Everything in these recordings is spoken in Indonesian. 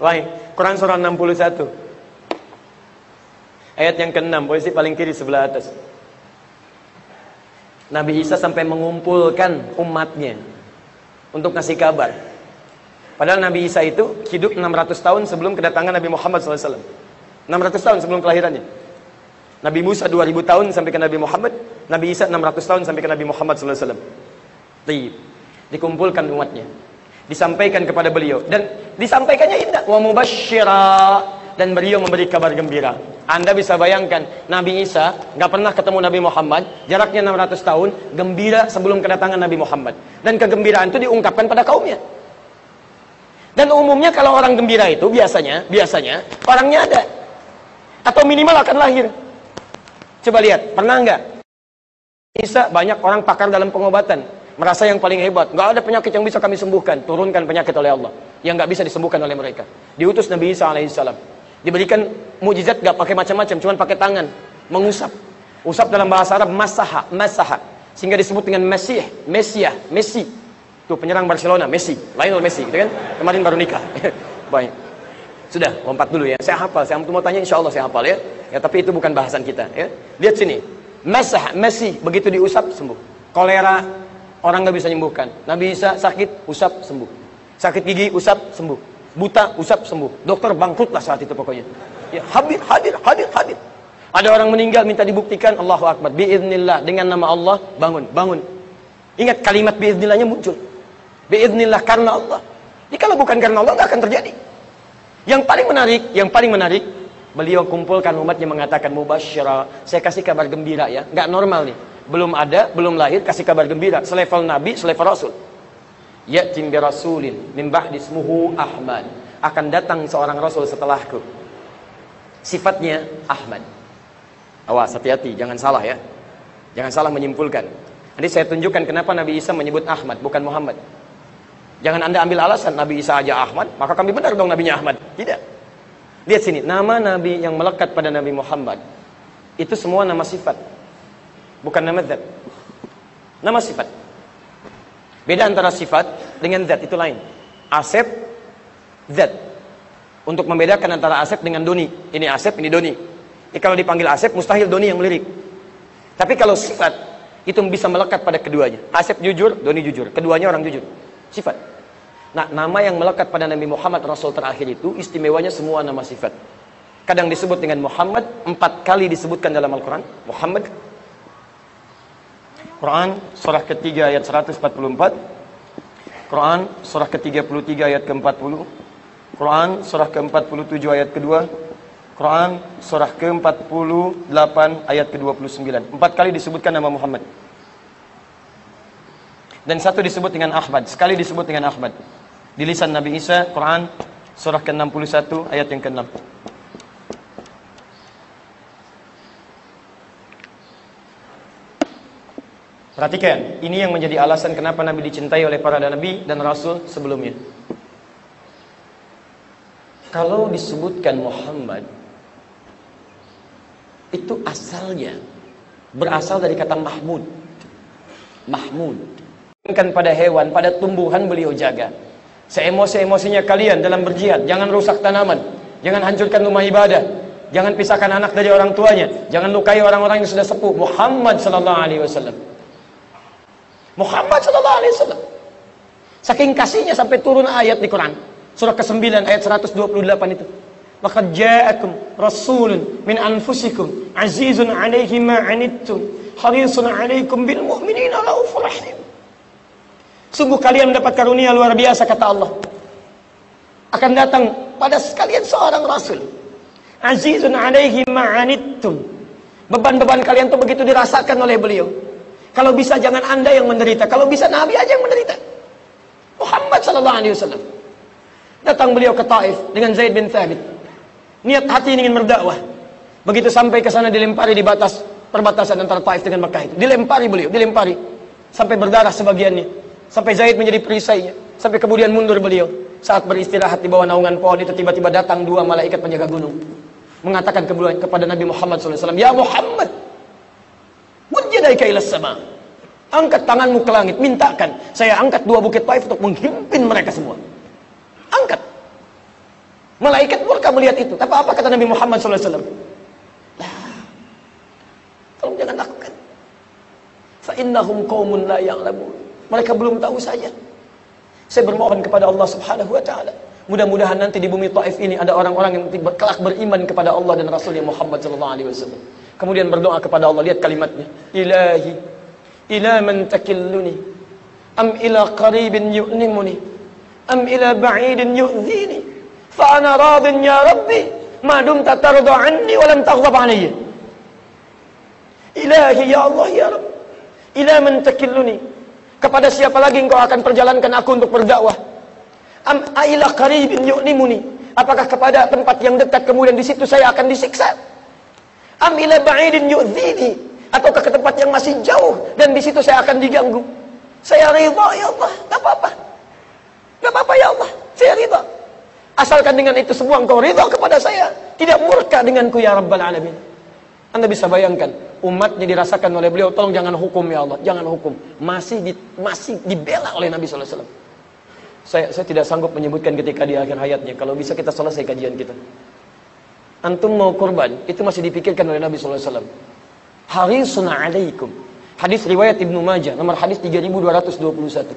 Baik, Quran surah 61. Ayat yang ke-6, posisi paling kiri sebelah atas. Nabi Isa sampai mengumpulkan umatnya untuk ngasih kabar. Padahal Nabi Isa itu hidup 600 tahun sebelum kedatangan Nabi Muhammad SAW. 600 tahun sebelum kelahirannya. Nabi Musa 2000 tahun sampai ke Nabi Muhammad. Nabi Isa 600 tahun sampai ke Nabi Muhammad SAW. Dikumpulkan umatnya, disampaikan kepada beliau, dan disampaikannya indah. Wa mubasysyira, dan beliau memberi kabar gembira. Anda bisa bayangkan, Nabi Isa nggak pernah ketemu Nabi Muhammad, jaraknya 600 tahun, gembira sebelum kedatangan Nabi Muhammad. Dan kegembiraan itu diungkapkan pada kaumnya. Dan umumnya kalau orang gembira itu biasanya orangnya ada, atau minimal akan lahir. Coba lihat, pernah nggak Isa banyak orang pakar dalam pengobatan, merasa yang paling hebat, nggak ada penyakit yang bisa kami sembuhkan, turunkan penyakit oleh Allah yang nggak bisa disembuhkan oleh mereka. Diutus Nabi Isa alaihissalam, diberikan mukjizat nggak pakai macam-macam, cuma pakai tangan, mengusap. Usap dalam bahasa Arab masaha, sehingga disebut dengan Messi. Tuh penyerang Barcelona, Messi, Lionel Messi, gitu kan? Kemarin baru nikah. Baik. Sudah, lompat dulu ya. Saya hafal, saya mau tanya, insya Allah saya hafal ya. Ya, tapi itu bukan bahasan kita ya. Lihat sini. Messi, begitu diusap sembuh. Kolera orang nggak bisa menyembuhkan. Nabi Isa sakit, usap sembuh. Sakit gigi, usap sembuh. Buta, usap sembuh. Dokter bangkrut lah saat itu pokoknya. Ya, hadir. Ada orang meninggal minta dibuktikan, Allahu Akbar, biiznillah, dengan nama Allah bangun. Ingat kalimat biiznillahnya muncul. Biiznillah, karena Allah. Jadi kalau bukan karena Allah nggak akan terjadi. Yang paling menarik, beliau kumpulkan umatnya mengatakan mubasysyiran, saya kasih kabar gembira ya. Nggak normal nih. Belum ada, belum lahir, kasih kabar gembira. Selevel Nabi, selevel Rasul. Ya'tim bi rasulin min ba'di ismuhu Ahmad. Akan datang seorang Rasul setelahku. Sifatnya Ahmad. Awas, hati-hati, jangan salah ya. Jangan salah menyimpulkan. Nanti saya tunjukkan kenapa Nabi Isa menyebut Ahmad, bukan Muhammad. Jangan Anda ambil alasan Nabi Isa aja Ahmad, maka kami benar dong Nabinya Ahmad. Tidak. Lihat sini, nama Nabi yang melekat pada Nabi Muhammad itu semua nama sifat, bukan nama zat. Nama sifat. Beda antara sifat dengan zat itu lain. Asep, zat. Untuk membedakan antara Asep dengan Doni. Ini Asep, ini Doni. Jadi kalau dipanggil Asep, mustahil Doni yang melirik. Tapi kalau sifat, itu bisa melekat pada keduanya. Asep jujur, Doni jujur. Keduanya orang jujur. Sifat. Nah, nama yang melekat pada Nabi Muhammad Rasul terakhir itu istimewanya semua nama sifat. Kadang disebut dengan Muhammad, 4 kali disebutkan dalam Al-Quran. Muhammad. Quran surah ketiga ayat 144. Quran surah ke-33 ayat ke-40. Quran surah ke-47 ayat kedua. Quran surah ke-48 ayat ke-29. 4 kali disebutkan nama Muhammad. Dan 1 disebut dengan Ahmad, sekali disebut dengan Ahmad. Di lisan Nabi Isa, Quran surah ke-61 ayat yang ke-6. Perhatikan, ini yang menjadi alasan kenapa Nabi dicintai oleh para nabi dan rasul sebelumnya. Kalau disebutkan Muhammad, itu asalnya berasal dari kata Mahmud. Kan pada hewan, pada tumbuhan beliau jaga. Seemosi-emosinya kalian dalam berjihad, jangan rusak tanaman, jangan hancurkan rumah ibadah, jangan pisahkan anak dari orang tuanya, jangan lukai orang-orang yang sudah sepuh. Muhammad sallallahu alaihi wasallam. Muhammad sallallahu alaihi wasallam. Saking kasihnya sampai turun ayat di Quran, surah ke-9 ayat 128 itu. Laqad ja'akum rasulun min anfusikum azizun 'alaihi ma 'anittum harisun 'alaikum bil mu'minina raufur rahim. Sungguh kalian mendapat karunia luar biasa, kata Allah. Akan datang pada sekalian seorang Rasul. Azizun 'alaihi ma 'anittum. Beban-beban kalian itu begitu dirasakan oleh beliau. Kalau bisa jangan Anda yang menderita, kalau bisa Nabi aja yang menderita. Muhammad sallallahu alaihi wasallam. Datang beliau ke Taif dengan Zaid bin Thabit. Niat hati ingin berdakwah. Begitu sampai ke sana dilempari di batas perbatasan antara Taif dengan Makkah itu. Dilempari beliau, sampai berdarah sebagiannya. Sampai Zaid menjadi perisainya. Sampai kemudian mundur beliau. Saat beristirahat di bawah naungan pohon itu, tiba-tiba datang 2 malaikat penjaga gunung. Mengatakan kepada Nabi Muhammad SAW, Ya Muhammad, mujjadaika ilas sama. Angkat tanganmu ke langit, mintakan. Saya angkat 2 bukit Taif untuk menghimpin mereka semua. Angkat. Malaikat murka melihat itu. Tapi apa kata Nabi Muhammad SAW? Tolong jangan lakukan. Fa innahum qaumun la ya'lamun. Mereka belum tahu saja. Saya bermohon kepada Allah Subhanahu wa taala, mudah-mudahan nanti di bumi Taif ini ada orang-orang yang kelak beriman kepada Allah dan Rasulnya Muhammad sallallahu alaihi wasallam. Kemudian berdoa kepada Allah, lihat kalimatnya. Ilahi, ila man takilluni, am ila qaribin yu'nimuni, am ila ba'idin yu'dhini, fa ana radin ya Rabbi, ma dumta tarda anni wa lam taghdab alayya. Ilahi ya Allah ya Rabb, ila man takilluni, kepada siapa lagi engkau akan perjalankan aku untuk berdakwah? Am ila qaribin yu'nimuni, apakah kepada tempat yang dekat kemudian di situ saya akan disiksa? Am ila ba'idin yu'dhini, ataukah ke tempat yang masih jauh dan di situ saya akan diganggu? Saya ridha ya Allah, enggak apa-apa. Enggak apa-apa ya Allah, saya ridha. Asalkan dengan itu semua engkau ridha kepada saya, tidak murka denganku ya Rabbal Alamin. Anda bisa bayangkan, umatnya dirasakan oleh beliau, tolong jangan hukum ya Allah, jangan hukum. Masih dibela oleh Nabi SAW. Saya tidak sanggup menyebutkan ketika di akhir hayatnya, kalau bisa kita selesai kajian kita. Antum mau kurban, itu masih dipikirkan oleh Nabi SAW. Harisun alaikum. Hadis riwayat Ibnu Majah, nomor hadis 3221.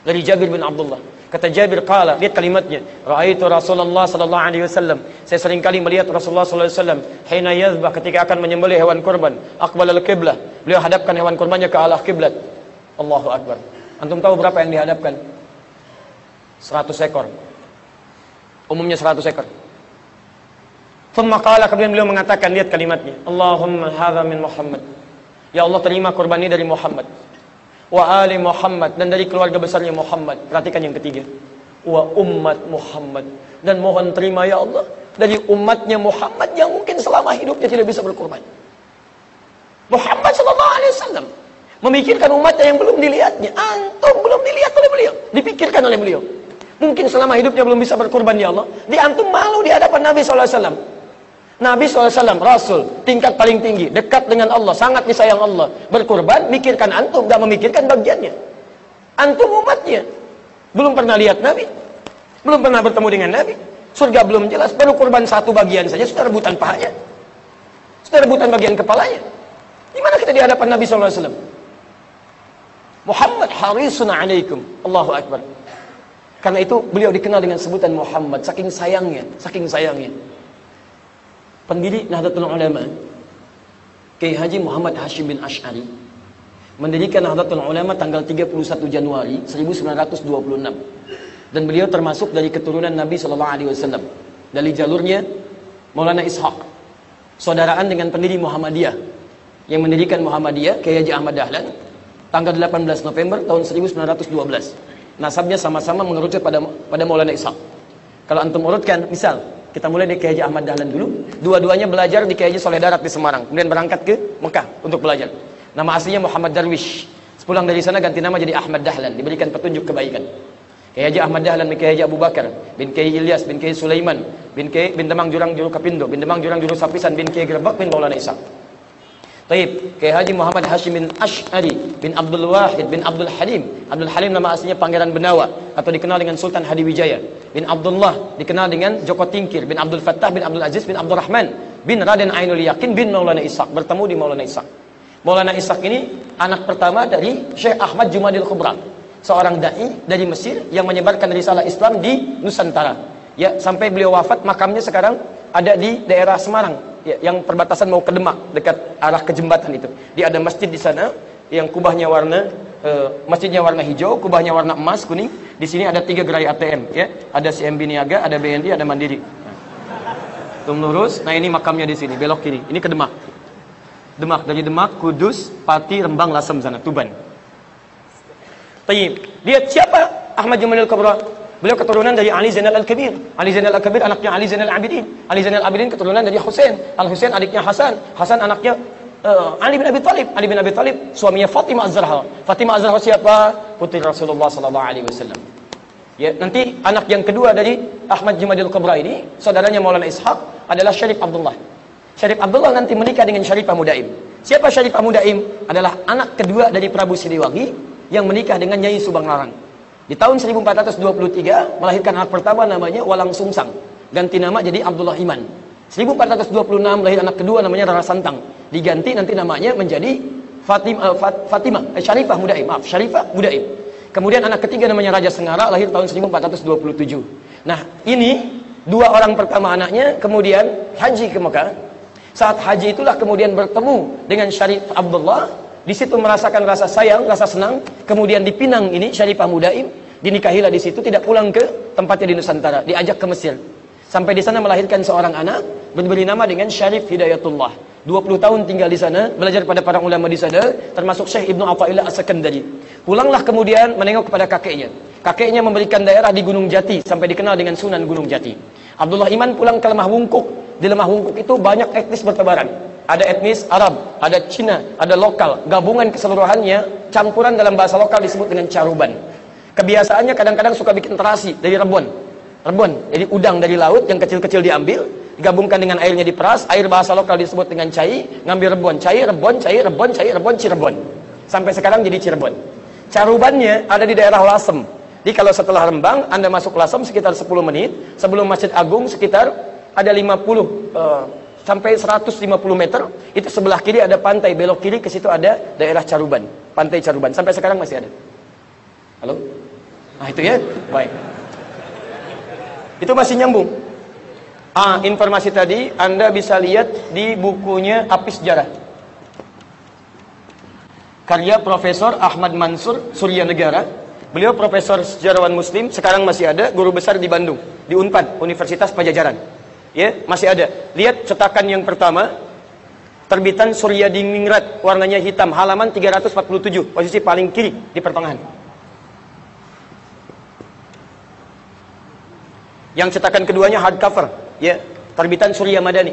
Dari Jabir bin Abdullah. Kata Jabir qala, lihat kalimatnya, raaitu Rasulullah sallallahu alaihi wasallam, saya sering kali melihat Rasulullah sallallahu alaihi wasallam hina yadhbah, ketika akan menyembelih hewan kurban, aqbal al-qiblah, beliau hadapkan hewan kurbannya ke arah kiblat. Allahu akbar. Antum tahu berapa yang dihadapkan? 100 ekor. Umumnya 100 ekor. Thumma qala, kemudian beliau mengatakan, lihat kalimatnya, Allahumma hadza min Muhammad. Ya Allah, terima kurban ini dari Muhammad. Wa ali Muhammad, dan dari keluarga besarnya Muhammad. Perhatikan yang ketiga, wa ummat Muhammad, dan mohon terima ya Allah dari umatnya Muhammad yang mungkin selama hidupnya tidak bisa berkurban. Muhammad sallallahu alaihi wasallam memikirkan umatnya yang belum dilihatnya. Antum belum dilihat oleh beliau, dipikirkan oleh beliau. Mungkin selama hidupnya belum bisa berkurban ya Allah. Di antum malu di hadapan Nabi sallallahu alaihi wasallam. Nabi SAW, Rasul, tingkat paling tinggi, dekat dengan Allah, sangat disayang Allah. Berkurban, mikirkan antum, gak memikirkan bagiannya. Antum umatnya. Belum pernah lihat Nabi. Belum pernah bertemu dengan Nabi. Surga belum jelas, baru kurban satu bagian saja, sudah rebutan pahanya. Sudah rebutan bagian kepalanya. Gimana kita di hadapan Nabi SAW? Muhammad harisun alaikum. Allahu Akbar. Karena itu beliau dikenal dengan sebutan Muhammad, saking sayangnya, saking sayangnya. Pendiri Nahdlatul Ulama, Kiai Haji Muhammad Hashim bin Asy'ari, mendirikan Nahdlatul Ulama tanggal 31 Januari 1926. Dan beliau termasuk dari keturunan Nabi SAW. Dari jalurnya Maulana Ishaq, saudaraan dengan pendiri Muhammadiyah. Yang mendirikan Muhammadiyah, Kiai Haji Ahmad Dahlan, tanggal 18 November tahun 1912. Nasabnya sama-sama mengerucut pada Maulana Ishaq. Kalau antum urutkan, misal kita mulai dari Kiai Haji Ahmad Dahlan dulu. Dua-duanya belajar di Kiai Haji Soleh Darat di Semarang. Kemudian berangkat ke Mekah untuk belajar. Nama aslinya Muhammad Darwish. Sepulang dari sana ganti nama jadi Ahmad Dahlan. Diberikan petunjuk kebaikan. Kiai Haji Ahmad Dahlan bin Kiai Haji Abu Bakar bin Kiai Ilyas bin Kiai Sulaiman bin Demang Jurang Juru Kapindo bin Demang Jurang Juru Sapisan bin Kiai Gerbak bin Maulana Ishaq. Taib, Kiai Haji Muhammad Hashim bin Asy'ari bin Abdul Wahid bin Abdul Halim. Abdul Halim nama aslinya Pangeran Benawa atau dikenal dengan Sultan Hadiwijaya. Bin Abdullah dikenal dengan Joko Tingkir bin Abdul Fattah bin Abdul Aziz bin Abdul Rahman bin Raden Ainul Yakin bin Maulana Ishaq. Bertemu di Maulana Ishaq. Maulana Ishaq ini anak pertama dari Syekh Ahmad Jumadil Kubra, seorang dai dari Mesir yang menyebarkan risalah Islam di Nusantara. Ya, sampai beliau wafat, makamnya sekarang ada di daerah Semarang, ya, yang perbatasan mau ke Demak, dekat arah ke jembatan itu. Dia ada masjid di sana yang kubahnya warna masjidnya warna hijau, kubahnya warna emas kuning. Di sini ada 3 gerai ATM, ya. Ada CMB Niaga, ada BNI, ada Mandiri. Tum lurus. Nah, ini makamnya di sini, belok kiri. Ini ke Demak. Demak, dari Demak, Kudus, Pati, Rembang, Lasem sana, Tuban. Tayyib. Lihat siapa Ahmad Jumadil Kubra? Beliau keturunan dari Ali Zainal Al-Kabir. Ali Zainal Al-Kabir anaknya Ali Zainal Abidin. Ali Zainal Abidin keturunan dari Husain. Al-Husain adiknya Hasan. Hasan anaknya Ali bin Abi Thalib. Ali bin Abi Thalib suaminya Fatimah Az-Zahra. Fatimah Az-Zahra siapa? Putri Rasulullah sallallahu alaihi wasallam. Ya, nanti anak yang kedua dari Ahmad Jumadil Kubra ini, saudaranya Maulana Ishaq, adalah Syarif Abdullah. Syarif Abdullah nanti menikah dengan Syarifah Mudaim. Siapa Syarifah Mudaim? Adalah anak kedua dari Prabu Siliwangi yang menikah dengan Nyai Subang Larang. Di tahun 1423 melahirkan anak pertama namanya Walang Sungsang. ganti nama jadi Abdullah Iman. 1426 lahir anak kedua namanya Rara Santang. Diganti nanti namanya menjadi Syarifah Mudaim. Maaf, Syarifah Mudaim. Kemudian anak ketiga namanya Raja Sengara, lahir tahun 1427. Nah, ini dua orang pertama anaknya kemudian haji ke Mekah. Saat haji itulah kemudian bertemu dengan Syarif Abdullah. Di situ merasakan rasa sayang, rasa senang. Kemudian dipinang ini Syarifah Mudaim, dinikahilah di situ, tidak pulang ke tempatnya di Nusantara, diajak ke Mesir. Sampai di sana melahirkan seorang anak, diberi nama dengan Syarif Hidayatullah. 20 tahun tinggal di sana, belajar pada para ulama di sana, termasuk Syekh Ibnu Athaillah As-Sakandari. Pulanglah kemudian menengok kepada kakeknya. Kakeknya memberikan daerah di Gunung Jati, sampai dikenal dengan Sunan Gunung Jati. Abdullah Iman pulang ke Lemah Wungkuk. Di Lemah Wungkuk itu banyak etnis bertebaran. Ada etnis Arab, ada Cina, ada lokal. Gabungan keseluruhannya, campuran dalam bahasa lokal disebut dengan caruban. Kebiasaannya kadang-kadang suka bikin terasi dari rebon. Rebon, jadi udang dari laut yang kecil-kecil diambil, digabungkan dengan airnya diperas, air bahasa lokal disebut dengan cai, ngambil rebon, cai, rebon, cai, rebon, cai, rebon, Cirebon. Sampai sekarang jadi Cirebon. Carubannya ada di daerah Lasem. Jadi kalau setelah Rembang, Anda masuk Lasem sekitar 10 menit, sebelum Masjid Agung sekitar ada 50 sampai 150 meter, itu sebelah kiri ada pantai, belok kiri ke situ ada daerah Caruban, pantai Caruban. Sampai sekarang masih ada. Halo? Nah itu ya, baik. Itu masih nyambung. Informasi tadi Anda bisa lihat di bukunya Apis Sejarah. Karya Profesor Ahmad Mansur Surya Negara. Beliau profesor sejarawan muslim, sekarang masih ada, guru besar di Bandung, di Unpad, Universitas Pajajaran. Ya, masih ada. Lihat cetakan yang pertama, terbitan Surya Diningrat, warnanya hitam, halaman 347, posisi paling kiri di pertengahan. Yang cetakan keduanya hardcover, ya, terbitan Surya Madani.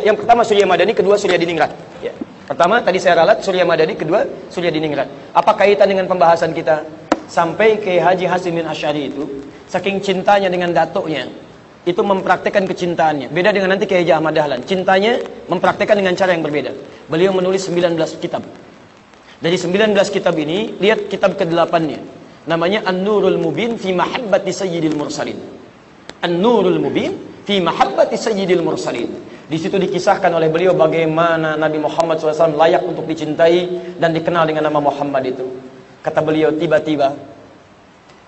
Yang pertama Surya Madani, kedua Surya Diningrat. Ya. Pertama tadi saya ralat Surya Madani, kedua Surya Diningrat. Apa kaitan dengan pembahasan kita? Sampai ke Haji Hasim bin Asy'ari itu, saking cintanya dengan datuknya, itu mempraktekkan kecintaannya. Beda dengan nanti Kiai Haji Ahmad Dahlan. Cintanya mempraktekkan dengan cara yang berbeda. Beliau menulis 19 kitab. Dari 19 kitab ini, lihat kitab ke-8-nya. Namanya An-Nurul Mubin fi Mahabbati Sayyidil Mursalin. An-Nurul Mubin fi Mahabbati Sayyidil Mursalin. Di situ dikisahkan oleh beliau bagaimana Nabi Muhammad SAW layak untuk dicintai dan dikenal dengan nama Muhammad itu. Kata beliau, tiba-tiba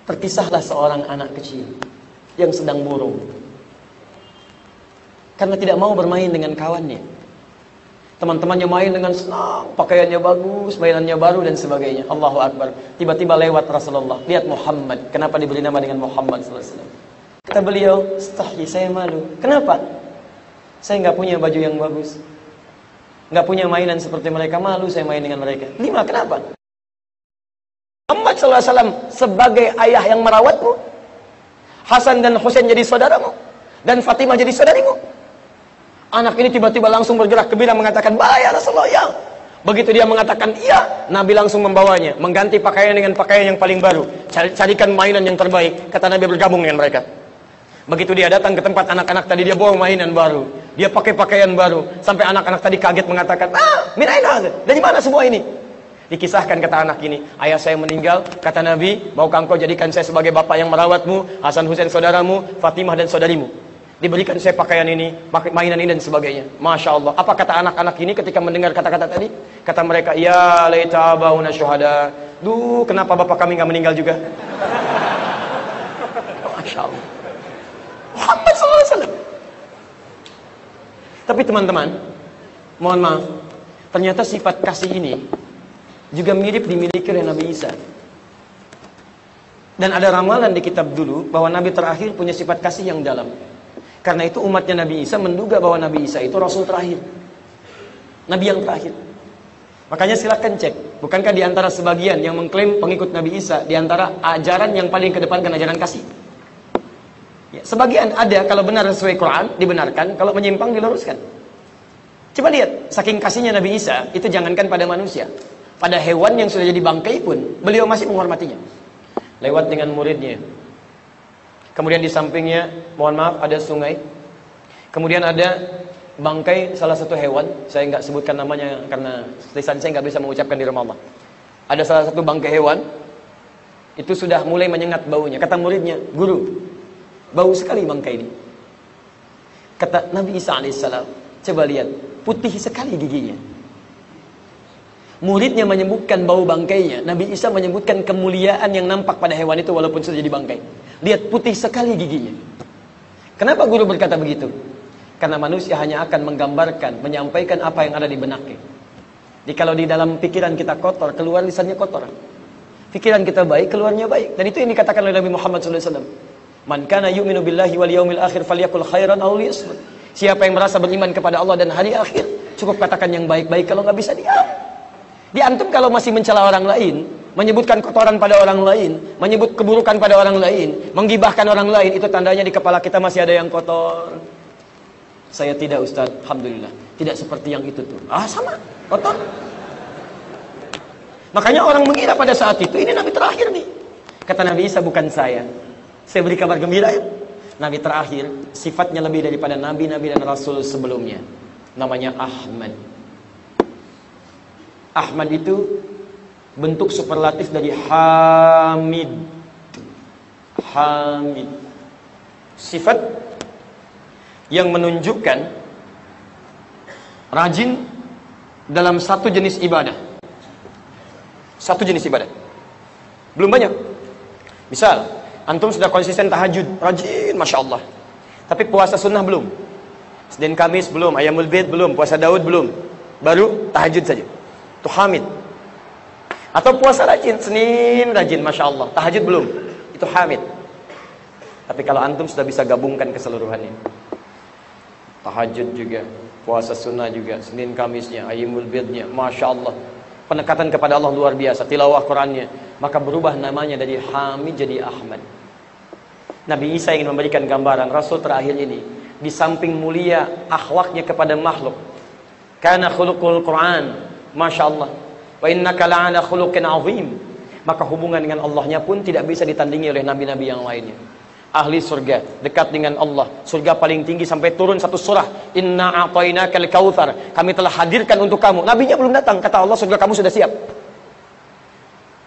terkisahlah seorang anak kecil yang sedang murung karena tidak mau bermain dengan kawannya. Teman-temannya main dengan senang, pakaiannya bagus, mainannya baru dan sebagainya. Allahu Akbar. Tiba-tiba lewat Rasulullah. Lihat Muhammad. Kenapa diberi nama dengan Muhammad SAW? Kata beliau, "Astahyi, saya malu." Kenapa? Saya nggak punya baju yang bagus, nggak punya mainan seperti mereka, malu saya main dengan mereka. 5, kenapa? Muhammad SAW sebagai ayah yang merawatmu, Hasan dan Husain jadi saudaramu, dan Fatimah jadi saudarimu. Anak ini tiba-tiba langsung bergerak gembira mengatakan, "Bahaya Rasulullah ya." Begitu dia mengatakan iya, Nabi langsung membawanya, mengganti pakaian dengan pakaian yang paling baru, carikan mainan yang terbaik. Kata Nabi bergabung dengan mereka. Begitu dia datang ke tempat anak-anak tadi, dia bawa mainan baru, dia pakai pakaian baru, sampai anak-anak tadi kaget mengatakan, min aina hadza? Dari mana semua ini? Dikisahkan kata anak ini, ayah saya meninggal, kata Nabi, maukah engkau jadikan saya sebagai bapak yang merawatmu, Hasan Husain saudaramu, Fatimah dan saudarimu. Diberikan saya pakaian ini, mainan ini dan sebagainya. Masya Allah. Apa kata anak-anak ini ketika mendengar kata-kata tadi? Kata mereka, ya laita abauna syuhada. Duh, kenapa bapak kami nggak meninggal juga? Masya Allah. Muhammad SAW. Tapi teman-teman, mohon maaf, ternyata sifat kasih ini juga mirip dimiliki oleh Nabi Isa. Dan ada ramalan di kitab dulu bahwa Nabi terakhir punya sifat kasih yang dalam. Karena itu umatnya Nabi Isa menduga bahwa Nabi Isa itu Rasul terakhir, Nabi yang terakhir. Makanya silakan cek, bukankah di antara sebagian yang mengklaim pengikut Nabi Isa, di antara ajaran yang paling kedepankan ajaran kasih? Ya, sebagian ada, kalau benar sesuai Quran dibenarkan, kalau menyimpang diluruskan. Coba lihat, saking kasihnya Nabi Isa, itu jangankan pada manusia, pada hewan yang sudah jadi bangkai pun beliau masih menghormatinya. Lewat dengan muridnya. Kemudian di sampingnya, mohon maaf, ada sungai. Kemudian ada bangkai salah satu hewan, saya nggak sebutkan namanya karena lisan saya nggak bisa mengucapkan di rumah Allah. Ada salah satu bangkai hewan, itu sudah mulai menyengat baunya. Kata muridnya, guru, bau sekali bangkai ini. Kata Nabi Isa alaihissalam, coba lihat, putih sekali giginya. Muridnya menyebutkan bau bangkainya. Nabi Isa menyebutkan kemuliaan yang nampak pada hewan itu walaupun sudah jadi bangkai. Lihat, putih sekali giginya. Kenapa guru berkata begitu? Karena manusia hanya akan menggambarkan, menyampaikan apa yang ada di benaknya. Jadi kalau di dalam pikiran kita kotor, keluar lisannya kotor. Pikiran kita baik, keluarnya baik. Dan itu yang dikatakan oleh Nabi Muhammad SAW. Man kana yu'minu billahi wal yaumil akhir falyakul khairan aw liyasmut. Siapa yang merasa beriman kepada Allah dan hari akhir, cukup katakan yang baik-baik, kalau nggak bisa diam. Di antum kalau masih mencela orang lain, menyebutkan kotoran pada orang lain, menyebut keburukan pada orang lain, menggibahkan orang lain, itu tandanya di kepala kita masih ada yang kotor. Saya tidak, Ustaz, alhamdulillah, tidak seperti yang itu tuh. Sama, kotor. Makanya orang mengira pada saat itu ini Nabi terakhir nih. Kata Nabi Isa, bukan saya beri kabar gembira ya. Nabi terakhir, sifatnya lebih daripada nabi-nabi dan rasul sebelumnya. Namanya Ahmad. Ahmad itu bentuk superlatif dari Hamid. Hamid. Sifat yang menunjukkan rajin dalam satu jenis ibadah. Satu jenis ibadah. Belum banyak. Misal, antum sudah konsisten tahajud, rajin, Masya Allah. Tapi puasa sunnah belum. Senin Kamis belum, Ayamul Bid belum, puasa Daud belum. Baru tahajud saja. Itu Hamid. Atau puasa rajin, Senin rajin, Masya Allah. Tahajud belum. Itu Hamid. Tapi kalau antum sudah bisa gabungkan keseluruhannya. Tahajud juga, puasa sunnah juga, Senin Kamisnya, Ayamul Bidnya, Masya Allah. Penekatan kepada Allah luar biasa, tilawah Qurannya. Maka berubah namanya dari Hamid jadi Ahmad. Nabi Isa ingin memberikan gambaran Rasul terakhir ini, di samping mulia akhlaknya kepada makhluk, kana khuluqul Quran, Masya Allah, wa innaka la'ala khuluqin azim, maka hubungan dengan Allahnya pun tidak bisa ditandingi oleh nabi-nabi yang lainnya. Ahli surga, dekat dengan Allah, surga paling tinggi, sampai turun satu surah, inna a'tainakal kautsar, kami telah hadirkan untuk kamu. Nabinya belum datang, kata Allah surga kamu sudah siap.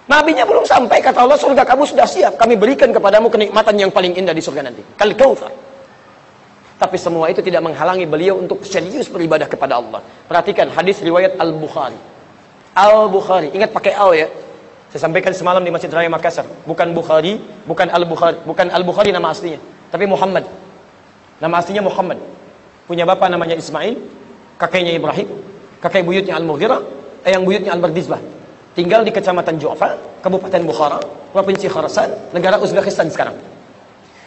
Nabinya belum sampai, kata Allah surga kamu sudah siap, kami berikan kepadamu kenikmatan yang paling indah di surga nanti, kal kautsar. Tapi semua itu tidak menghalangi beliau untuk serius beribadah kepada Allah. Perhatikan hadis riwayat Al-Bukhari. Al-Bukhari, ingat pakai al ya. Saya sampaikan semalam di Masjid Raya Makassar. Bukan Bukhari, bukan Al-Bukhari, bukan Al-Bukhari nama aslinya, tapi Muhammad. Nama aslinya Muhammad. Punya bapak namanya Ismail, kakeknya Ibrahim, kakek buyutnya Al-Mughirah, yang buyutnya Al-Bardizbah. Tinggal di Kecamatan Ju'fa, Kabupaten Bukhara, Provinsi Khorasan, negara Uzbekistan sekarang.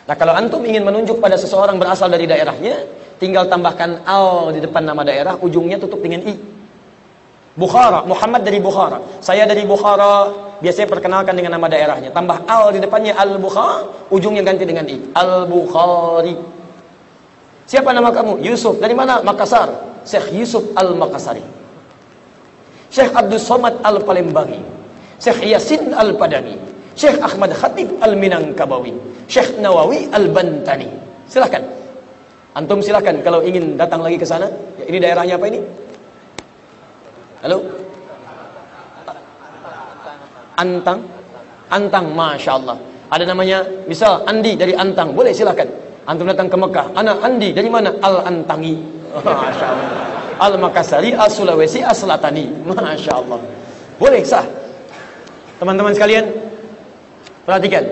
Nah, kalau antum ingin menunjuk pada seseorang berasal dari daerahnya, tinggal tambahkan al di depan nama daerah, ujungnya tutup dengan i. Bukhara, Muhammad dari Bukhara, saya dari Bukhara, biasanya perkenalkan dengan nama daerahnya, tambah al di depannya, Al-Bukhari, ujungnya ganti dengan i, Al-Bukhari. Siapa nama kamu? Yusuf. Dari mana? Makassar. Syekh Yusuf Al-Makassari. Syekh Abdul Somad Al-Palembang, Syekh Yasin Al-Padani, Syekh Ahmad Khatib Al-Minangkabawi, Syekh Nawawi Al-Bantani. Silahkan. Antum silahkan kalau ingin datang lagi ke sana. Ya, ini daerahnya apa ini? Halo? Antang? Antang, Masya Allah. Ada namanya, misal Andi dari Antang. Boleh silahkan. Antum datang ke Mekah. Anak Andi dari mana? Al-Antangi. Masya Allah. Al-Makassari, Al-Sulawesi, Al-Selatani. Masya Allah. Boleh, sah. Teman-teman sekalian, perhatikan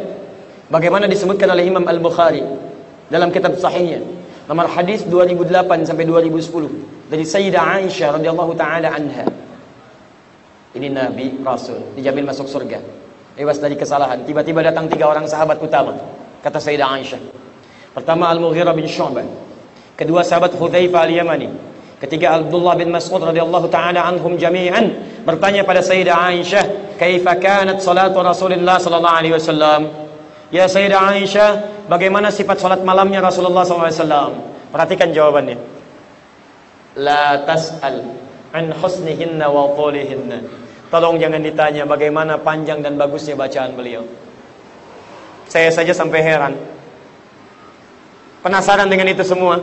bagaimana disebutkan oleh Imam Al-Bukhari dalam kitab sahihnya, nomor hadis 2008 sampai 2010, dari Sayyidah Aisyah radhiyallahu taala anha. Ini Nabi Rasul dijamin masuk surga, bebas dari kesalahan. Tiba-tiba datang 3 orang sahabat utama, kata Sayyidah Aisyah. Pertama Al-Mughirah bin Syu'bah, kedua sahabat Hudzaifah Al-Yamani, ketiga Abdullah bin Mas'ud radhiyallahu taala anhum jami'an, bertanya pada Sayyidah Aisyah, "Kaifa kanat salatu Rasulullah sallallahu alaihi wasallam?" Ya Sayyidah Aisyah, bagaimana sifat salat malamnya Rasulullah sallallahu alaihi wasallam? Perhatikan jawabannya. La tas'al an husnihinna wa qulihinna. Tolong jangan ditanya bagaimana panjang dan bagusnya bacaan beliau. Saya saja sampai heran. Penasaran dengan itu semua.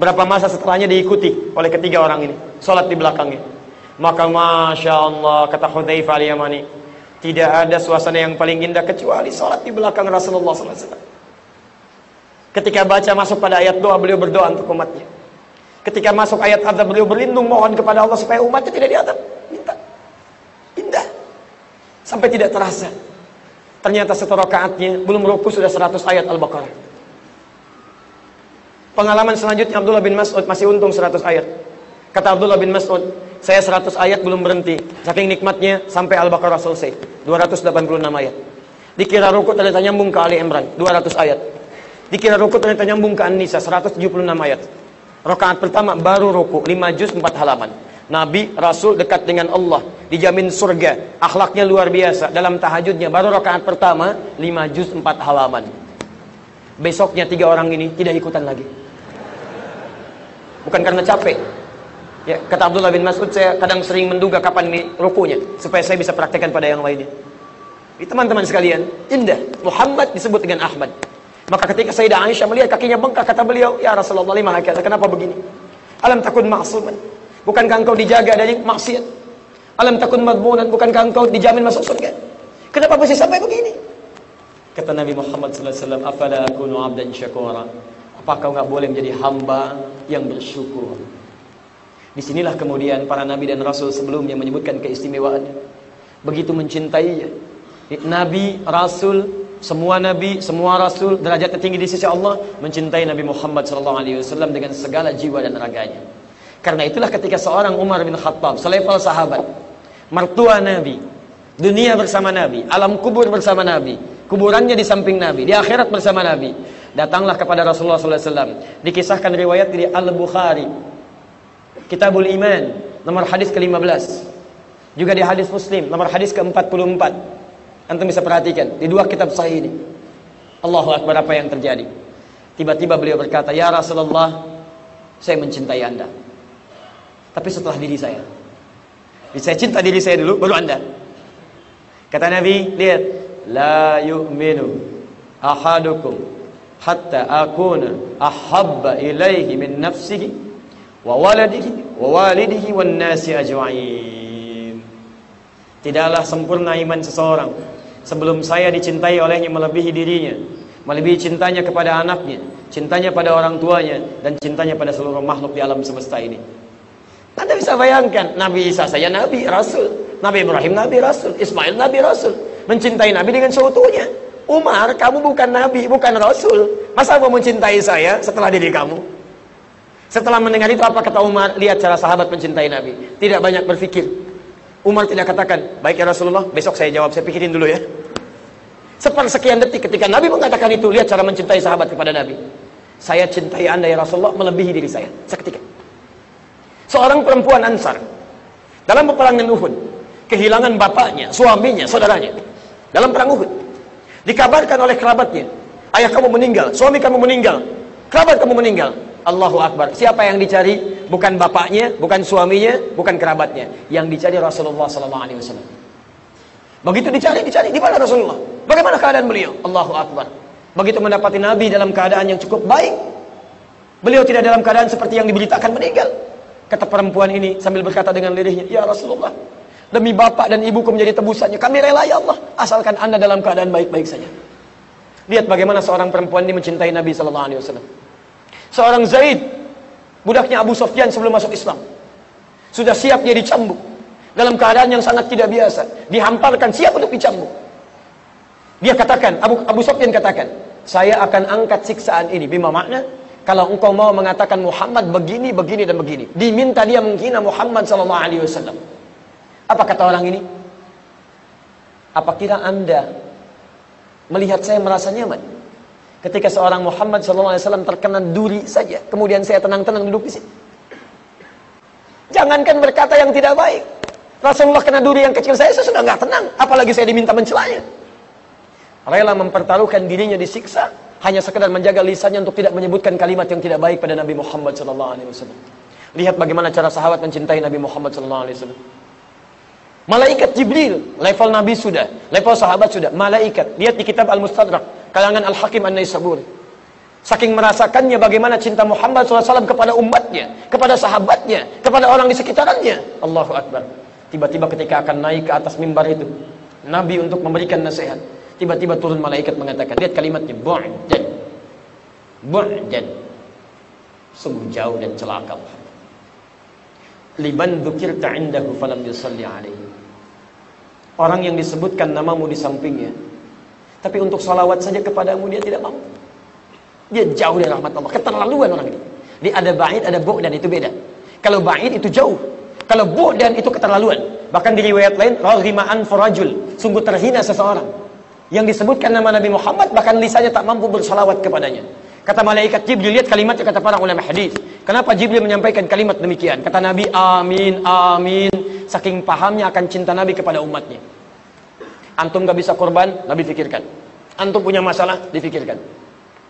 Berapa masa setelahnya diikuti oleh ketiga orang ini, sholat di belakangnya. Maka Masya Allah, kata Hudzaifah Al-Yamani, tidak ada suasana yang paling indah kecuali sholat di belakang Rasulullah SAW. Ketika baca masuk pada ayat doa, beliau berdoa untuk umatnya. Ketika masuk ayat azab, beliau berlindung mohon kepada Allah supaya umatnya tidak diazab. Minta. Indah. Sampai tidak terasa. Ternyata satu rakaatnya belum ruku sudah 100 ayat Al-Baqarah. Pengalaman selanjutnya Abdullah bin Mas'ud, masih untung 100 ayat. Kata Abdullah bin Mas'ud, saya 100 ayat belum berhenti. Saking nikmatnya sampai Al-Baqarah selesai. 286 ayat. Dikira ruku ternyata nyambung ke Ali Imran, 200 ayat. Dikira ruku ternyata nyambung ke An-Nisa, 176 ayat. Rakaat pertama baru ruku, 5 juz 4 halaman. Nabi, Rasul dekat dengan Allah, dijamin surga, akhlaknya luar biasa. Dalam tahajudnya baru rakaat pertama 5 juz 4 halaman. Besoknya 3 orang ini tidak ikutan lagi. Bukan karena capek. Ya, kata Abdullah bin Mas'ud, saya kadang sering menduga kapan ini rukunya supaya saya bisa praktekkan pada yang lainnya. Teman-teman sekalian, indah. Muhammad disebut dengan Ahmad. Maka ketika Sayyidah Aisyah melihat kakinya bengkak, kata beliau, "Ya Rasulullah, lima hakata, kenapa begini? Alam takun ma'suman? Bukankah engkau dijaga dari maksiat? Alam takun madmunan? Bukankah engkau dijamin masuk surga? Kenapa masih sampai begini?" Kata Nabi Muhammad SAW, "Afala akunu abdan syakura?" Apakah enggak boleh menjadi hamba yang bersyukur? Disinilah kemudian para nabi dan rasul sebelumnya menyebutkan keistimewaannya. Begitu mencintainya. Nabi, rasul, semua nabi, semua rasul derajatnya tinggi di sisi Allah, mencintai Nabi Muhammad SAW dengan segala jiwa dan raganya. Karena itulah ketika seorang Umar bin Khattab, selevel sahabat, mertua Nabi, dunia bersama Nabi, alam kubur bersama Nabi, kuburannya di samping Nabi, di akhirat bersama Nabi, datanglah kepada Rasulullah SAW. Dikisahkan riwayat di Al-Bukhari, Kitabul Iman, nomor hadis ke-15. Juga di hadis Muslim, nomor hadis ke-44. Antum bisa perhatikan di dua kitab sahih ini. Allahu Akbar, apa yang terjadi? Tiba-tiba beliau berkata, "Ya Rasulullah, saya mencintai Anda. Tapi setelah diri saya. Saya cinta diri saya dulu, baru Anda." Kata Nabi, lihat, "La yu'minu ahadukum hatta akuna ahabba ilaihi min nafsihi wa walidihi wan nasi ajma'in." Tidaklah sempurna iman seseorang sebelum saya dicintai olehnya melebihi dirinya, melebihi cintanya kepada anaknya, cintanya pada orang tuanya, dan cintanya pada seluruh makhluk di alam semesta ini. Anda bisa bayangkan, Nabi Isa saya Nabi, Rasul, Nabi Ibrahim Nabi, Rasul, Ismail Nabi, Rasul, mencintai Nabi dengan seutuhnya. Umar, kamu bukan Nabi, bukan Rasul, masa mau mencintai saya setelah diri kamu? Setelah mendengar itu apa kata Umar? Lihat cara sahabat mencintai Nabi, tidak banyak berpikir. Umar tidak katakan, "Baik ya Rasulullah, besok saya jawab, saya pikirin dulu ya." Sepersekian detik ketika Nabi mengatakan itu, lihat cara mencintai sahabat kepada Nabi. "Saya cintai Anda ya Rasulullah melebihi diri saya." Seketika. Seorang perempuan Ansar dalam peperangan Uhud kehilangan bapaknya, suaminya, saudaranya dalam perang Uhud. Dikabarkan oleh kerabatnya, "Ayah kamu meninggal, suami kamu meninggal, kerabat kamu meninggal." Allahu Akbar. Siapa yang dicari? Bukan bapaknya, bukan suaminya, bukan kerabatnya. Yang dicari Rasulullah SAW. Begitu dicari. Di mana Rasulullah? Bagaimana keadaan beliau? Allahu Akbar. Begitu mendapati Nabi dalam keadaan yang cukup baik, beliau tidak dalam keadaan seperti yang diberitakan meninggal. Kata perempuan ini sambil berkata dengan lirihnya, "Ya Rasulullah, demi bapak dan ibuku menjadi tebusannya, kami rela ya Allah, asalkan Anda dalam keadaan baik-baik saja." Lihat bagaimana seorang perempuan ini mencintai Nabi SAW. Seorang Zaid, budaknya Abu Sufyan sebelum masuk Islam, sudah siap dia dicambuk dalam keadaan yang sangat tidak biasa, dihamparkan siap untuk dicambuk. Dia katakan, Abu Sufyan katakan, "Saya akan angkat siksaan ini." Bima makna, kalau engkau mau mengatakan Muhammad begini, begini dan begini. Diminta dia menghina Muhammad SAW. Apa kata orang ini? "Apa kira Anda melihat saya merasa nyaman ketika seorang Muhammad SAW terkena duri saja, kemudian saya tenang-tenang duduk di sini? Jangankan berkata yang tidak baik, Rasulullah kena duri yang kecil saya sudah nggak tenang, apalagi saya diminta mencelanya." Rela mempertaruhkan dirinya disiksa hanya sekedar menjaga lisannya untuk tidak menyebutkan kalimat yang tidak baik pada Nabi Muhammad SAW. Lihat bagaimana cara sahabat mencintai Nabi Muhammad SAW. Malaikat Jibril, level Nabi sudah, level sahabat sudah, malaikat. Lihat di kitab Al-Mustadrak, kalangan Al-Hakim An-Naisaburi. Saking merasakannya bagaimana cinta Muhammad SAW kepada umatnya, kepada sahabatnya, kepada orang di sekitarnya. Allahu Akbar. Tiba-tiba ketika akan naik ke atas mimbar itu, Nabi untuk memberikan nasihat, tiba-tiba turun malaikat mengatakan, lihat kalimatnya, "Bu'dan Bu'dan, sungguh jauh dan celaka Muhammad. Liman dzukirta indahu falam yusalli alaihi. Orang yang disebutkan namamu di sampingnya, tapi untuk salawat saja kepadamu dia tidak mampu. Dia jauh dari rahmat Allah. Keterlaluan orang ini. Dia ada ba'id, ada bu'dan, itu beda. Kalau ba'id itu jauh, kalau bu'dan itu keterlaluan. Bahkan di riwayat lain, raghima anfu rajul, sungguh terhina seseorang yang disebutkan nama Nabi Muhammad, bahkan lisannya tak mampu bersalawat kepadanya. Kata malaikat Jibril, lihat kalimatnya, kata para ulama hadis. Kenapa Jibril menyampaikan kalimat demikian? Kata Nabi, amin, amin. Saking pahamnya akan cinta Nabi kepada umatnya. Antum gak bisa korban, Nabi fikirkan. Antum punya masalah, difikirkan.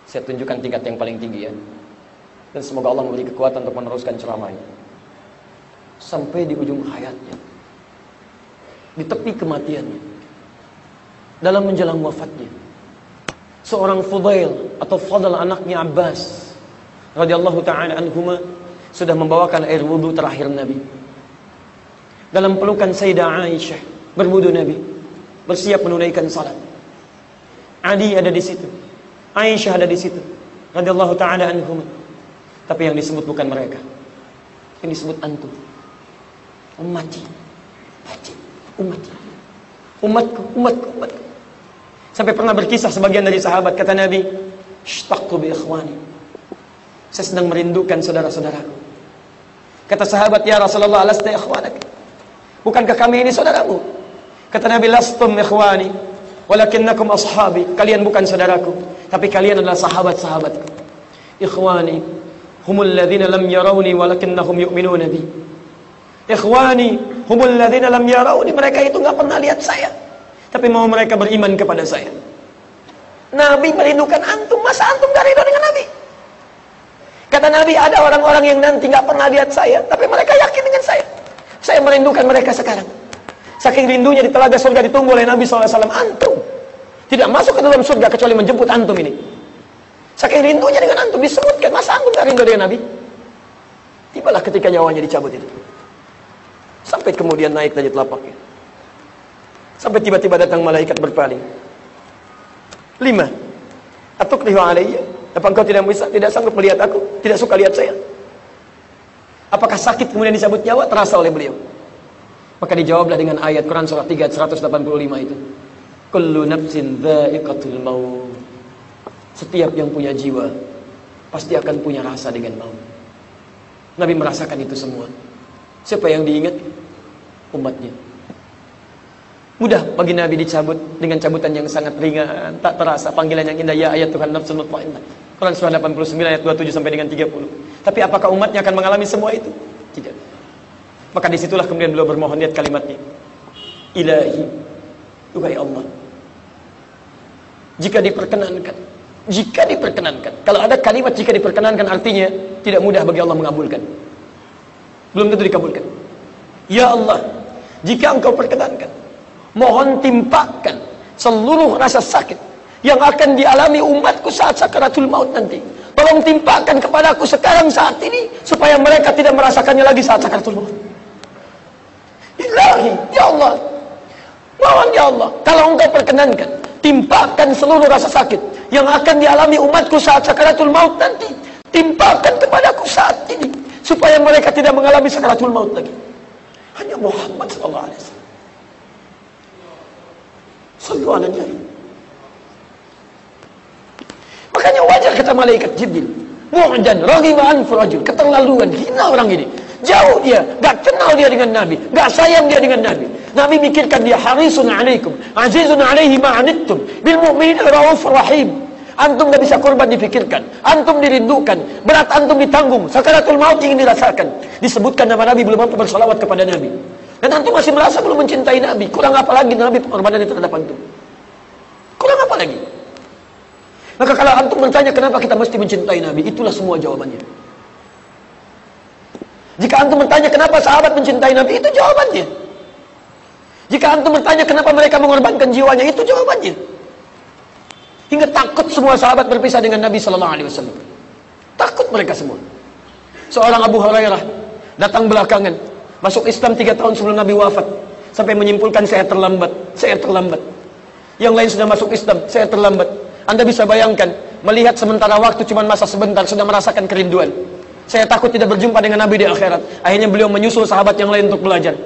Saya tunjukkan tingkat yang paling tinggi ya. Dan semoga Allah memberi kekuatan untuk meneruskan ceramahnya. Sampai di ujung hayatnya, di tepi kematiannya, dalam menjelang wafatnya, seorang Fudail atau Fadl anaknya Abbas radhiyallahu ta'ala anhuma sudah membawakan air wudu terakhir Nabi. Dalam pelukan Sayyidah Aisyah, berwudu Nabi, bersiap menunaikan salat. Ali ada di situ, Aisyah ada di situ radhiyallahu ta'ala anhuma. Tapi yang disebut bukan mereka, yang disebut antum, ummati, ummati, umatku, umatku, umatku. Sampai pernah berkisah sebagian dari sahabat, kata Nabi, ishtaqtu bi ikhwani, saya sedang merindukan saudara-saudaraku. Kata sahabat, ya Rasulullah, lasta ikhwanak, bukankah kami ini saudaramu? Kata Nabi, lastum ikhwani walakinnakum ashabi, kalian bukan saudaraku, tapi kalian adalah sahabat-sahabatku. Ikhwani humul ladzina lam yarawni walakinnahum yu'minuna bi. Ikhwani humul ladzina lam yarawni, mereka itu enggak pernah lihat saya, tapi mau mereka beriman kepada saya. Nabi merindukan antum, masa antum gak ridho dengan Nabi? Kata Nabi, ada orang-orang yang nanti gak pernah lihat saya, tapi mereka yakin dengan saya. Saya merindukan mereka sekarang. Saking rindunya di telaga surga ditunggu oleh Nabi SAW. Antum tidak masuk ke dalam surga kecuali menjemput antum ini. Saking rindunya dengan antum, disebutkan, masa antum gak rindu dengan Nabi? Tibalah ketika nyawanya dicabut itu. Sampai kemudian naik dari telapaknya. Sampai tiba-tiba datang malaikat berpaling. 5. Atukrihu alayya, apa engkau tidak sanggup melihat aku, tidak suka lihat saya? Apakah sakit kemudian dicabut nyawa? Terasa oleh beliau. Maka dijawablah dengan ayat Quran surah 3 185 itu. Kullu nafsin dha'iqatul maut. Setiap yang punya jiwa pasti akan punya rasa dengan maut. Nabi merasakan itu semua. Siapa yang diingat? Umatnya. Mudah bagi Nabi dicabut dengan cabutan yang sangat ringan, tak terasa, panggilan yang indah, ya ayat Tuhan nafsul mutmainnah. Quran surah 89 ayat 27 sampai dengan 30. Tapi apakah umatnya akan mengalami semua itu? Tidak. Maka disitulah kemudian beliau bermohon, lihat kalimatnya. Ilahi, Tuhai Allah, jika diperkenankan. Kalau ada kalimat jika diperkenankan, artinya tidak mudah bagi Allah mengabulkan. Belum tentu dikabulkan. Ya Allah, jika engkau perkenankan, mohon timpakan seluruh rasa sakit yang akan dialami umatku saat sakaratul maut nanti. Tolong timpakan kepadaku sekarang saat ini, supaya mereka tidak merasakannya lagi saat sakaratul maut. Ilahi, ya Allah, mohon ya Allah, kalau engkau perkenankan, timpakan seluruh rasa sakit yang akan dialami umatku saat sakaratul maut nanti. Timpakan kepadaku saat ini, supaya mereka tidak mengalami sakaratul maut lagi. Hanya Muhammad sallallahu alaihi wasallam. Sallu ala Nabi. Makanya wajar kata malaikat Jibril, mu'dan raghiba anfu rajul, keterlaluan, hina orang ini. Jauh dia, gak kenal dia dengan Nabi, gak sayang dia dengan Nabi. Nabi mikirkan dia harisun alaikum, azizun alaihi ma'anittum, bil mu'minin raufur rahim. Antum gak bisa korban dipikirkan, antum dirindukan, berat antum ditanggung, sakaratul maut ingin dirasakan. Disebutkan nama Nabi, belum mampu bersalawat kepada Nabi. Dan antum masih merasa belum mencintai Nabi. Kurang apa lagi Nabi pengorbanannya terhadap antum? Kurang apa lagi? Maka kalau antum bertanya kenapa kita mesti mencintai Nabi, itulah semua jawabannya. Jika antum bertanya kenapa sahabat mencintai Nabi, itu jawabannya. Jika antum bertanya kenapa mereka mengorbankan jiwanya, itu jawabannya. Hingga takut semua sahabat berpisah dengan Nabi sallallahu alaihi wasallam. Takut mereka semua. Seorang Abu Hurairah datang belakangan, masuk Islam 3 tahun sebelum Nabi wafat, sampai menyimpulkan saya terlambat. Yang lain sudah masuk Islam, saya terlambat. Anda bisa bayangkan, melihat sementara waktu cuma masa sebentar, sudah merasakan kerinduan. Saya takut tidak berjumpa dengan Nabi di akhirat. Akhirnya beliau menyusul sahabat yang lain untuk belajar.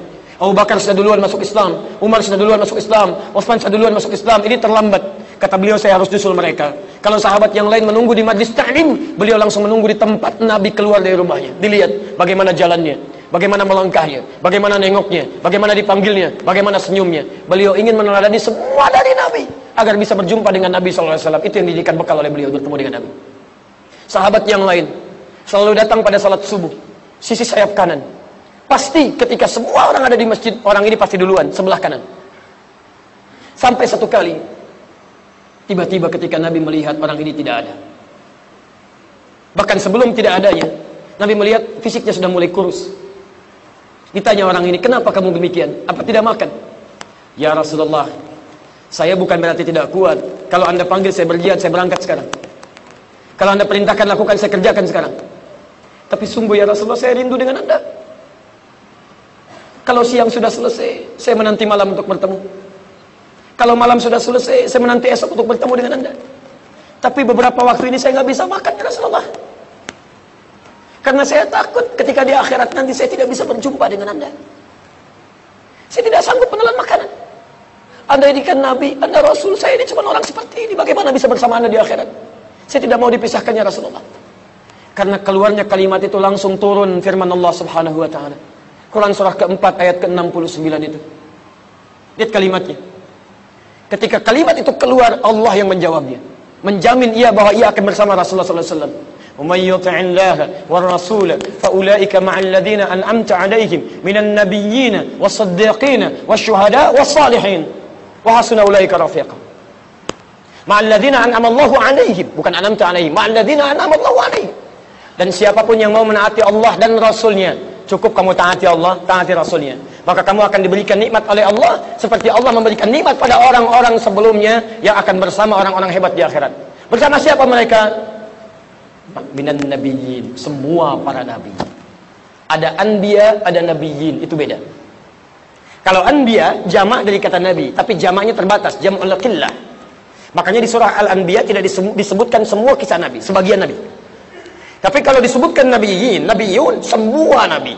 Abu Bakar sudah duluan masuk Islam, Umar sudah duluan masuk Islam, Utsman sudah duluan masuk Islam. Ini terlambat. Kata beliau, saya harus nyusul mereka. Kalau sahabat yang lain menunggu di majlis ta'lim, beliau langsung menunggu di tempat Nabi keluar dari rumahnya. Dilihat bagaimana jalannya, bagaimana melangkahnya, bagaimana nengoknya, bagaimana dipanggilnya, bagaimana senyumnya. Beliau ingin meneladani semua dari Nabi agar bisa berjumpa dengan Nabi SAW. Itu yang dijadikan bekal oleh beliau bertemu dengan Nabi. Sahabat yang lain selalu datang pada salat subuh, sisi sayap kanan. Pasti ketika semua orang ada di masjid, orang ini pasti duluan, sebelah kanan. Sampai satu kali, tiba-tiba ketika Nabi melihat orang ini tidak ada. Bahkan sebelum tidak adanya, Nabi melihat fisiknya sudah mulai kurus. Ditanya orang ini, kenapa kamu demikian? Apa tidak makan? Ya Rasulullah, saya bukan berarti tidak kuat. Kalau Anda panggil saya berjihad, saya berangkat sekarang. Kalau Anda perintahkan lakukan, saya kerjakan sekarang. Tapi sungguh ya Rasulullah, saya rindu dengan Anda. Kalau siang sudah selesai, saya menanti malam untuk bertemu. Kalau malam sudah selesai, saya menanti esok untuk bertemu dengan Anda. Tapi beberapa waktu ini saya nggak bisa makan ya Rasulullah. Karena saya takut ketika di akhirat nanti saya tidak bisa berjumpa dengan Anda. Saya tidak sanggup menelan makanan. Anda ini kan Nabi, Anda Rasul, saya ini cuma orang seperti ini. Bagaimana bisa bersama Anda di akhirat? Saya tidak mau dipisahkan ya Rasulullah. Karena keluarnya kalimat itu langsung turun firman Allah Subhanahu wa taala. Quran surah keempat ayat ke-69 itu. Lihat kalimatnya. Ketika kalimat itu keluar, Allah yang menjawabnya. Menjamin ia bahwa ia akan bersama Rasulullah sallallahu alaihi wasallam. "Wa may yuti'illaha war rasul fa ulaika ma'al ladzina an'amta 'alaihim minan nabiyyin was-siddiqin wasyuhada was-salihin wa hasuna ulaika rafiqa." Ma'al ladzina an'ama Allahu 'alaihim, bukan an'amta 'alaihim, ma'al ladzina an'ama Allahu 'alaihim. Dan siapapun yang mau menaati Allah dan Rasulnya, cukup kamu taati Allah, taati Rasulnya, maka kamu akan diberikan nikmat oleh Allah seperti Allah memberikan nikmat pada orang-orang sebelumnya yang akan bersama orang-orang hebat di akhirat. Bersama siapa mereka? Minan nabiyyin, semua para nabi. Ada anbiya, ada nabiyyin, itu beda. Kalau anbiya jamak dari kata nabi, tapi jamaknya terbatas, jam'ul qillah. Makanya di surah Al-Anbiya tidak disebutkan semua kisah nabi, sebagian nabi. Tapi kalau disebutkan nabiyyin, nabiyun, semua nabi.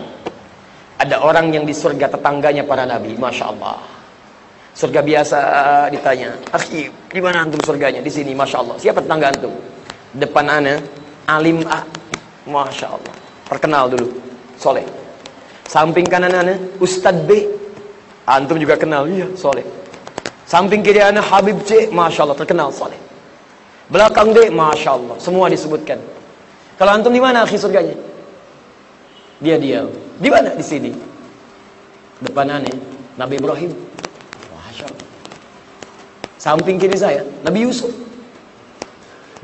Ada orang yang di surga tetangganya para nabi, Masya Allah. Surga biasa ditanya, akhi, di mana antum surganya? Di sini, Masya Allah. Siapa tetangga antum? Depan ana, alim A, Masya Allah. Perkenal dulu, soleh. Samping kanan ana, Ustadz B, antum juga kenal, iya, soleh. Samping kiri ana, Habib C, Masya Allah, terkenal, soleh. Belakang D, Masya Allah, semua disebutkan. Kalau antum di mana akhi surganya? Dia diam. Di mana? Di sini. Depan aneh Nabi Ibrahim. Masya Allah. Samping kiri saya Nabi Yusuf.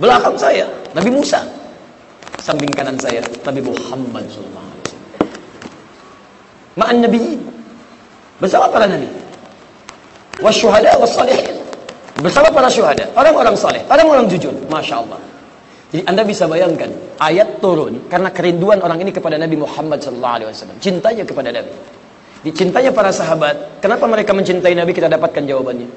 Belakang saya Nabi Musa. Samping kanan saya Nabi Muhammad SAW. Ma'an nabiyyin, bersama para nabi. Wasyuhada wassalihin, bersama para syuhada, orang-orang saleh, orang-orang jujur. Masya Allah. Jadi Anda bisa bayangkan, ayat turun karena kerinduan orang ini kepada Nabi Muhammad SAW. Cintanya kepada Nabi. Dicintanya para sahabat. Kenapa mereka mencintai Nabi? Kita dapatkan jawabannya.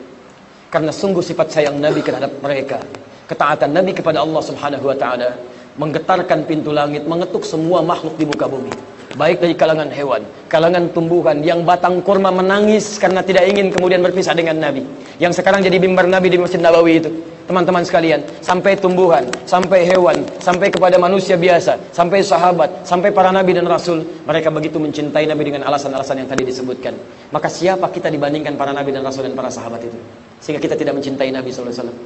Karena sungguh sifat sayang Nabi terhadap mereka. Ketaatan Nabi kepada Allah Subhanahu wa ta'ala menggetarkan pintu langit, mengetuk semua makhluk di muka bumi. Baik dari kalangan hewan, kalangan tumbuhan, yang batang kurma menangis karena tidak ingin kemudian berpisah dengan Nabi. Yang sekarang jadi mimbar Nabi di Masjid Nabawi itu. Teman-teman sekalian, sampai tumbuhan, sampai hewan, sampai kepada manusia biasa, sampai sahabat, sampai para nabi dan rasul, mereka begitu mencintai Nabi dengan alasan-alasan yang tadi disebutkan. Maka siapa kita dibandingkan para nabi dan rasul dan para sahabat itu? Sehingga kita tidak mencintai Nabi sallallahu alaihi wasallam.